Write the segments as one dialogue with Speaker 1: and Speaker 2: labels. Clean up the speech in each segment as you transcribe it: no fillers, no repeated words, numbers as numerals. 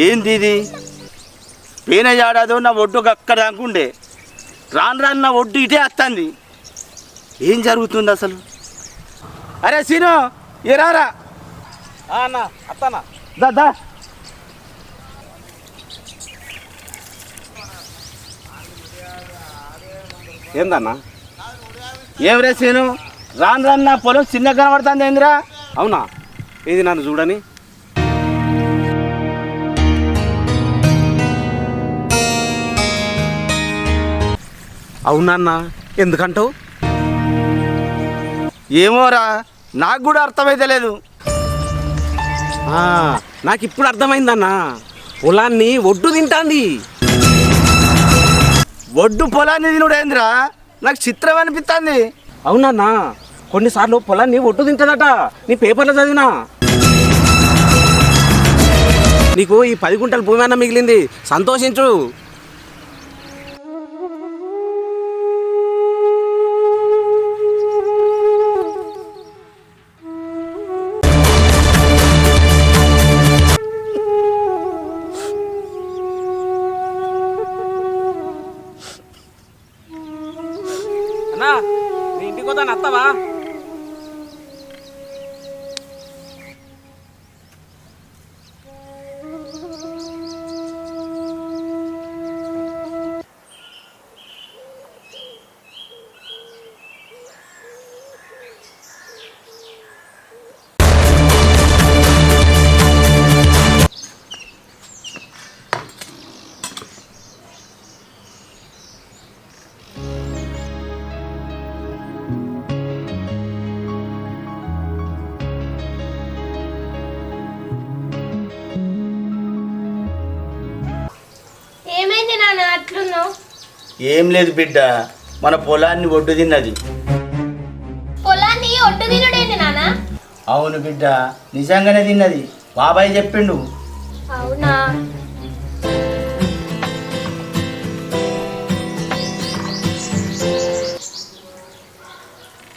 Speaker 1: ఏంది ఇది? పేన జాడాదో నా ఒడ్డు అక్కడ అనుకుండే రాను రాను నా ఒడ్డు ఇటే వస్తుంది. ఏం జరుగుతుంది అసలు? అరే సీను ఏరారా
Speaker 2: అన్నా అత్తనా
Speaker 1: దా
Speaker 2: ఏందన్నా?
Speaker 1: ఏం రే సీను, రాను రాను నా పొలం చిన్న కనబడుతుంది ఏందిరా?
Speaker 2: అవునా? ఇది నన్ను చూడని. అవునన్నా, ఎందుకంటావు?
Speaker 1: ఏమోరా, నాకు కూడా అర్థమైతే లేదు.
Speaker 2: నాకు ఇప్పుడు అర్థమైందన్నా, పొలాన్ని ఒడ్డు తింటాంది.
Speaker 1: ఒడ్డు పొలాన్ని తినుడేందిరా? నాకు చిత్రం అనిపిస్తుంది.
Speaker 2: అవునన్నా, కొన్నిసార్లు పొలాన్ని ఒడ్డు తింటుందట. నీ పేపర్లో చదివినా. నీకు ఈ 10 గుంటల భూమి అన్న మిగిలింది, సంతోషించు. అన్నా, నీ ఇంటికి పోతాను, అత్తవా?
Speaker 3: ఏమైంది నాన్న అట్లున్నావు?
Speaker 1: ఏం లేదు బిడ్డ, మన పొలాన్ని ఒడ్డు తిన్నది.
Speaker 3: పొలాన్ని ఒడ్డు తినడేంది నాన్న?
Speaker 1: అవును బిడ్డ, నిజంగానే తిన్నది. బాబాయ్ చెప్పిండు.
Speaker 3: అవునా?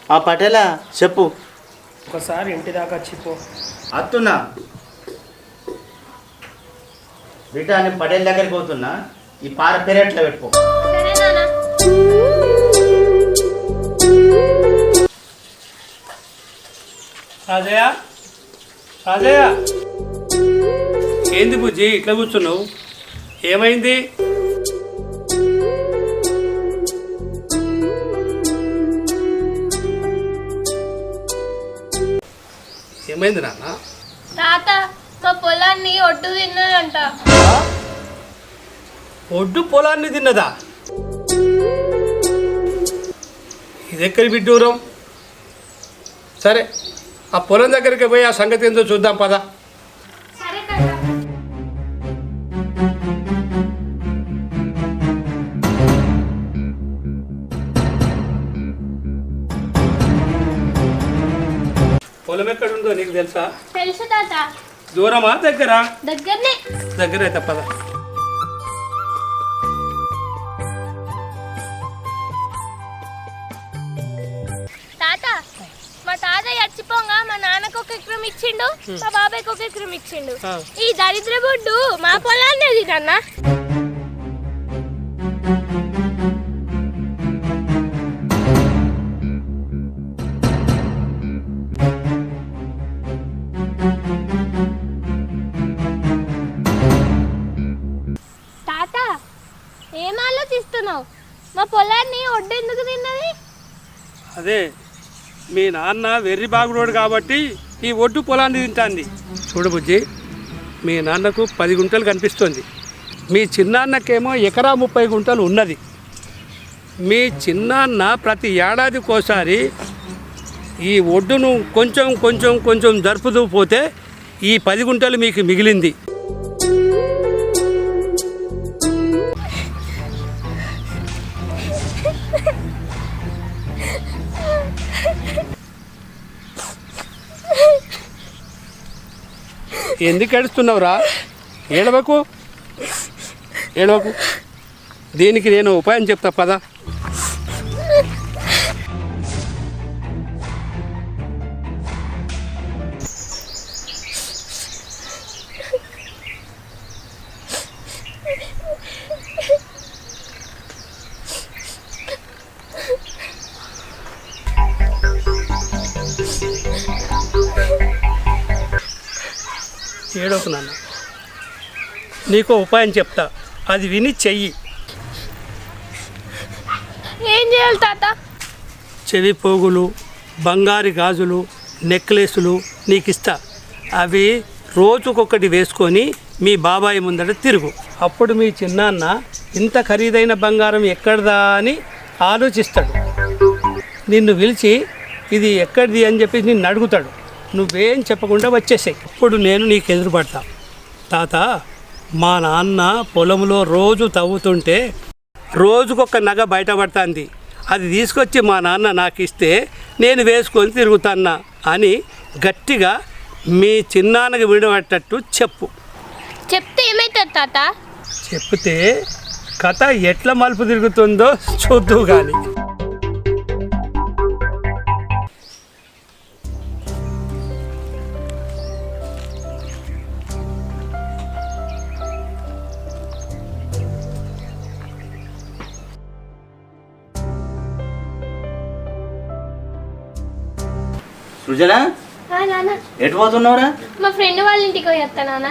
Speaker 1: ఆ పటేలా చెప్పు.
Speaker 4: ఒకసారి ఇంటి దాకా వచ్చిపో.
Speaker 1: అత్తున్నా బిడ్డ, నేను పటేల్ దగ్గరికి పోతున్నా. ఈ పార పెరట్లో పెట్టుకో.
Speaker 3: సరే నాన్న.
Speaker 4: రాజయ్య, రాజయ్య, ఏంది బుజ్జి ఇట్లా కూర్చున్నావు? ఏమైంది? ఏమైంది నాన్న?
Speaker 3: తాత, మా పొలాన్ని ఒడ్డు తిన్నదంట.
Speaker 4: ఒడ్డు పొలాన్ని తిన్నదా? ఇదెక్కడి బిడ్డూరం? సరే, ఆ పొలం దగ్గరికి పోయి ఆ సంగతి ఏందో చూద్దాం పద.
Speaker 3: సరే తాత.
Speaker 4: పొలం ఎక్కడుందో నీకు తెలుసా?
Speaker 3: తెలుసు తాత.
Speaker 4: దూరమా దగ్గరా?
Speaker 3: దగ్గరనే.
Speaker 4: దగ్గర అయితే పద.
Speaker 3: తాత, మా తాతయ్య చచ్చిపోగా మా నాన్నకు 1 ఎకరం ఇచ్చిండు, మా బాబాయ్కి 1 ఎకరం ఇచ్చిండు. ఈ దరిద్ర బొడ్డు మా పొలాన్ని తినన్నా. తాత, ఏం ఆలోచిస్తున్నావు? మా పొలాన్ని ఒడ్డు ఎందుకు తిన్నది?
Speaker 4: అదే, మీ నాన్న వెర్రి బాగుడోడు కాబట్టి ఈ ఒడ్డు పొలాన్ని తింటాంది. చూడు బుజ్జి, మీ నాన్నకు 10 గుంటలు కనిపిస్తుంది. మీ చిన్నాన్నకేమో ఎకరా 30 గుంటలు ఉన్నది. మీ చిన్నాన్న ప్రతి ఏడాదికోసారి ఈ ఒడ్డును కొంచెం కొంచెం కొంచెం జరుపుతూ పోతే ఈ 10 గుంటలు మీకు మిగిలింది. ఎందుకు ఏడుస్తున్నావురా? ఏడవకు, ఏడవకు. దీనికి నేను ఉపాయం చెప్తా పదా. ఏడోకు నాన్న, నీకు ఉపాయం చెప్తా, అది విని చెయ్యి.
Speaker 3: ఏం చేయాలి తాత?
Speaker 4: చెవి పోగులు, బంగారు గాజులు, నెక్లెస్లు నీకు ఇస్తా. అవి రోజుకొకటి వేసుకొని మీ బాబాయ్ ముందట తిరుగు. అప్పుడు మీ చిన్నాన్న ఇంత ఖరీదైన బంగారం ఎక్కడదా అని ఆలోచిస్తాడు. నిన్ను పిలిచి ఇది ఎక్కడిది అని చెప్పి నిన్ను అడుగుతాడు. నువ్వేం చెప్పకుండా వచ్చేసాయి. అప్పుడు నేను నీకు ఎదురుపడతా. తాత, మా నాన్న పొలంలో రోజు తవ్వుతుంటే రోజుకొక నగ బయటపడుతుంది. అది తీసుకొచ్చి మా నాన్న నాకు ఇస్తే నేను వేసుకొని తిరుగుతాన్నా అని గట్టిగా మీ చిన్నాన్నకి విడబట్టట్టు చెప్పు.
Speaker 3: చెప్తే ఏమవుతుంది తాత?
Speaker 4: చెప్తే కథ ఎట్లా మలుపు తిరుగుతుందో చూద్దు కానీ.
Speaker 1: సృజన,
Speaker 3: నాన్న,
Speaker 1: ఎటు పోతున్నావురా?
Speaker 3: మా ఫ్రెండ్ వాళ్ళ ఇంటికి పోయి వస్తా నాన్న.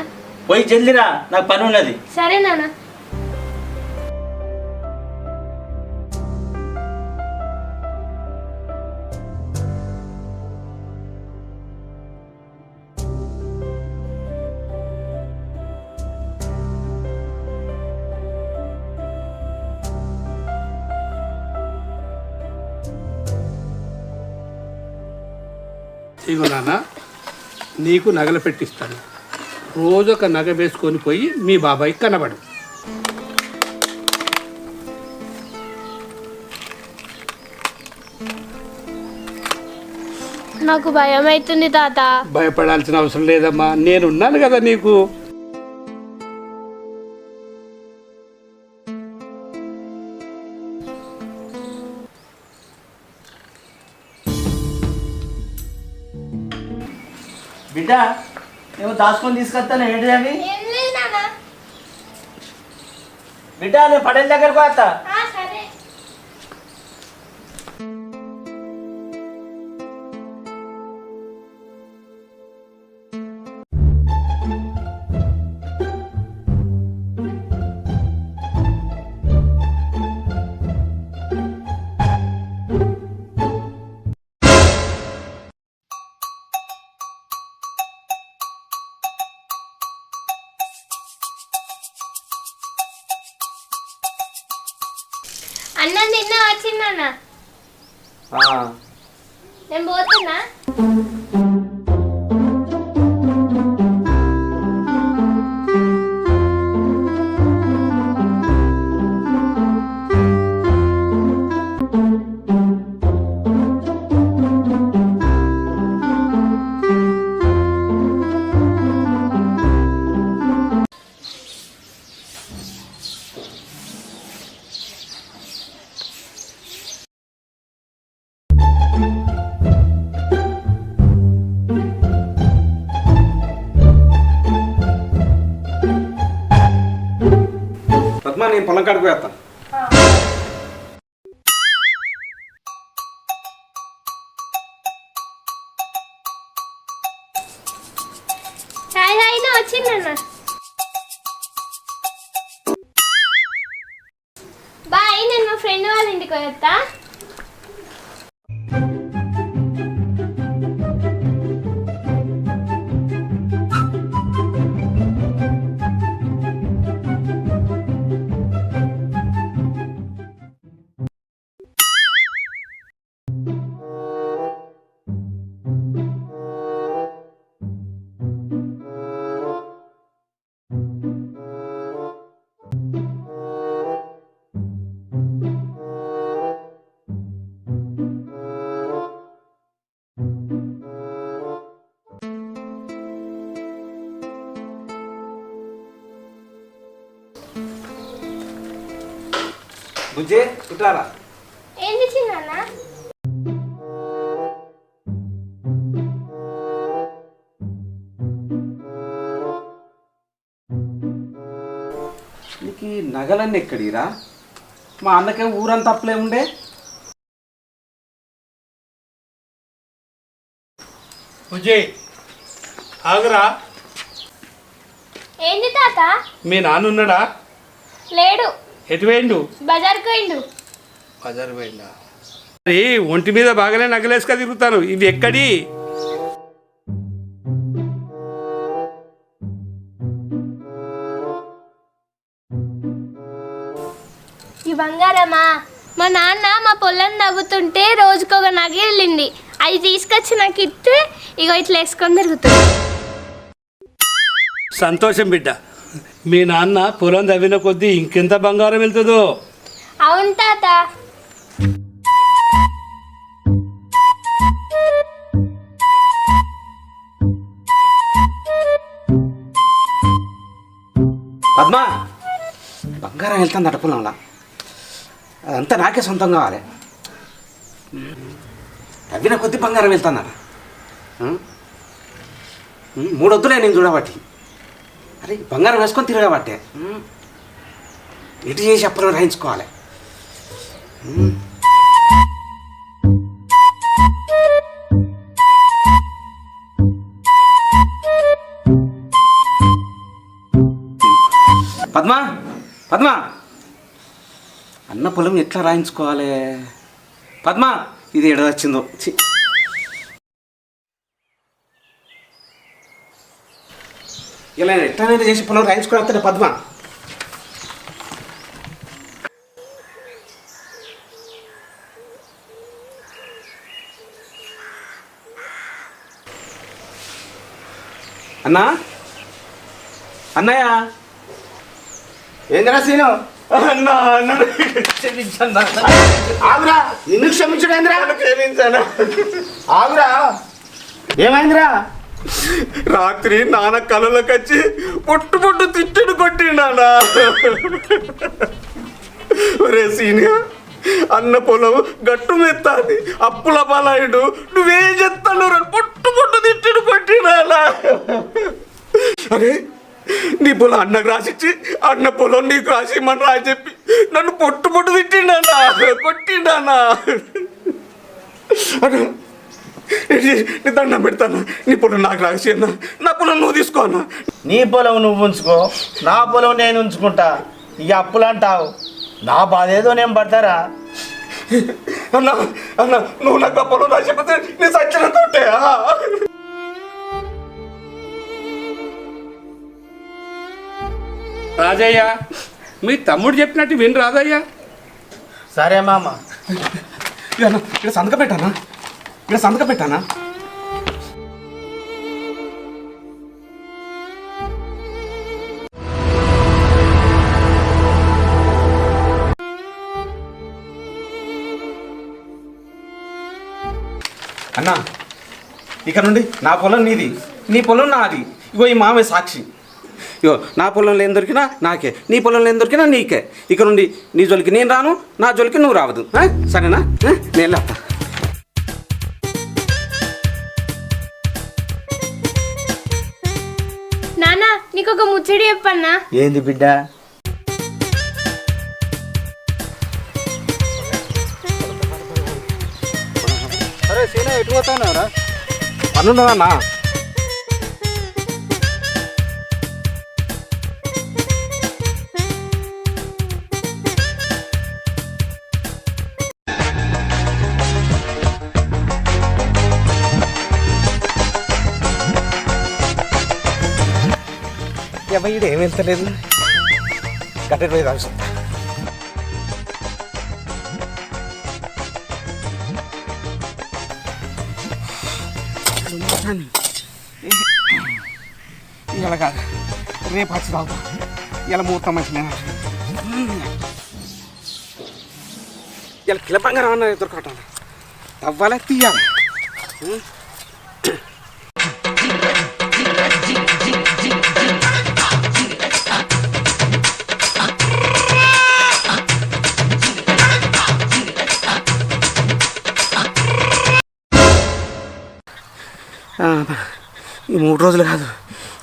Speaker 1: పోయి జల్దిరా, నాకు పని ఉన్నది.
Speaker 3: సరే నాన్న.
Speaker 4: ఇగో నాన్న, నీకు నగలు పెట్టిస్తాను. రోజు ఒక నగ వేసుకొని పోయి మీ బాబాయ్ కనబడు.
Speaker 3: నాకు భయం అవుతుంది తాత.
Speaker 4: భయపడాల్సిన అవసరం లేదమ్మా, నేనున్నాను కదా నీకు.
Speaker 1: బిడ్డ, నేను దాచుకొని తీసుకొస్తాను. ఏంటి అవి?
Speaker 3: ఏం లేదు నాన్న.
Speaker 1: బిడ్డ, నేను పడేల దగ్గరకు వస్తా.
Speaker 3: సరే. అన్నం తిన్నా వచ్చిందన్న. నేను పోతున్నా.
Speaker 2: పద్మా, నేను పొలం కాడికి వేస్తాను.
Speaker 3: వచ్చిందన్న. బాయ్, నేను మా ఫ్రెండ్ వాళ్ళ ఇంటికి వస్తా.
Speaker 2: బుజ్జే, ఇట్లారా.
Speaker 3: ఏంది చిన్న?
Speaker 2: నీకు ఈ నగలన్నీ ఎక్కడిరా? మా అన్నకే ఊరంతా అప్పులే ఉండే.
Speaker 4: బుజ్జి, ఆగురా.
Speaker 3: ఏంది తాత?
Speaker 4: మీ నాన్న ఉన్నాడా?
Speaker 3: లేడు,
Speaker 4: ఎటు పోయిండు?
Speaker 3: బజార్కి పోయిండు.
Speaker 4: బజారు పోయిందా? మరి ఒంటి మీద బాగానే నగలేసుక తిరుగుతాను, ఇవి ఎక్కడి?
Speaker 3: ఈ బంగారమా? మా నాన్న మా పొలం నవ్వుతుంటే రోజుకొక నగ వెళ్ళింది, అది తీసుకొచ్చి నాకు ఇస్తే ఇగో ఇట్లా వేసుకొని తిరుగుతుంది.
Speaker 4: సంతోషం బిడ్డ. మీ నాన్న పొలం తవ్విన కొద్దీ ఇంకెంత బంగారం వెళ్తుందో.
Speaker 3: అవును తాత.
Speaker 2: పద్మా, బంగారం వెళ్తుంది అడపలంలా, అదంతా నాకే సొంతం కావాలి. తవ్విన కొద్ది బంగారం వెళ్తుందట. 3 వద్దులే నేను చూడబట్టి. అరే బంగారం వేసుకొని తిరగబట్టే ఎటు చేసి అప్పులు రాయించుకోవాలి. పద్మా, పద్మా, అన్న పొలం ఎట్లా రాయించుకోవాలి? పద్మా, ఇది ఎడవచ్చిందో. ఇలా ఎట్లనైనా చేసి పొలం రాయించుకొని వస్తాడు పద్మ. అన్నా, అన్నయ్య.
Speaker 1: ఏంద్రా సీను?
Speaker 2: అన్నా,
Speaker 1: ఆగురా, నిన్ను క్షమించడేంద్రా? ఆగురా, ఏమైందిరా?
Speaker 2: రాత్రి నాన్న కళ్ళలోకి వచ్చి పొట్టు పొట్టు తిట్టుడు కొట్టిండానా. ఒరే సీనియా, అన్న పొలం గట్టు మెత్తాది, అప్పుల బలాయుడు, నువ్వేం చెప్తాను? పొట్టు పొట్టు తిట్టుడు కొట్టినానా. అరే నీ పొలం అన్నకు రాసిచ్చి అన్న పొలం నీకు రాసిమ్మని రా చెప్పి నన్ను పొట్టు పొట్టు తిట్టిండానా, కొట్టిండానా. అరే నీ దండం పెడతాను, నీ పొలం నాకు రాసి అన్నా, నా పొలం నువ్వు తీసుకో అన్నా.
Speaker 1: నీ పొలం నువ్వు ఉంచుకో, నా పొలం నేను ఉంచుకుంటా. ఇక అప్పులు అంటావు, నా బాధ ఏదో నేను పడతారా?
Speaker 2: అన్నా, అన్నా నువ్వు నాకు ఆ పొలం రాసిపోతే నేను సచ్చిన తోటే.
Speaker 4: రాజయ్య, మీ తమ్ముడు చెప్పినట్టు విని రాదయ్యా.
Speaker 1: సరే మామ.
Speaker 2: ఇక్కడ సంతకం పెట్టానా, ఇక్కడ సంతకం పెట్టానా. అన్నా, ఇక నుండి నా పొలం నీది, నీ పొలం నాది. ఇగో ఈ మామే సాక్షి. ఇగో నా పొలంలో ఏం దొరికినా నాకే, నీ పొలంలో ఏం దొరికినా నీకే. ఇక నుండి నీ జోలికి నేను రాను, నా జోలికి నువ్వు రావద్దు. సరేనా? నేను వెళ్తా.
Speaker 3: నాన్న, నీకు ఒక ముచ్చడి చెప్పన్నా.
Speaker 1: ఏంది బిడ్డ?
Speaker 2: అరే సీనా, ఎటు పోతావురా? పనున్నదన్నా. వీడు ఏం వెళ్తలేదు, గట్ట పోయి రాసి. ఇలా కాదు, రేపు వచ్చి తాగుతా. ఇలా ముహూర్తం మంచిగా ఇలా కిల బంగారం అన్న దొరకటం అవ్వాలి, తీయాలి. ఈ 3 రోజులు కాదు,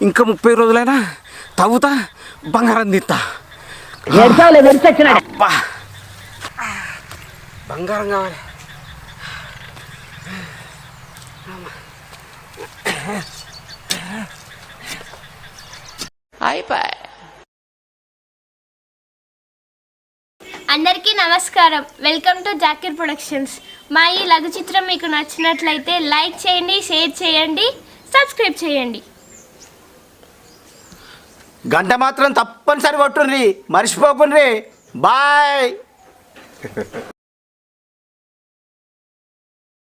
Speaker 2: ఇంకా 30 రోజులైనా తవ్వుతా, బంగారం తీస్తా. అబ్బా, బంగారం కావాలి.
Speaker 3: అందరికీ నమస్కారం. Welcome to Zakir productions. మా ఈ లఘు చిత్రం మీకు నచ్చినట్లయితే లైక్ చేయండి, షేర్ చేయండి, సబ్స్క్రైబ్ చేయండి.
Speaker 1: గంట మాత్రం తప్పనిసరి కొట్టుండ్రి, మర్చిపోకుండ్రి. బాయ్.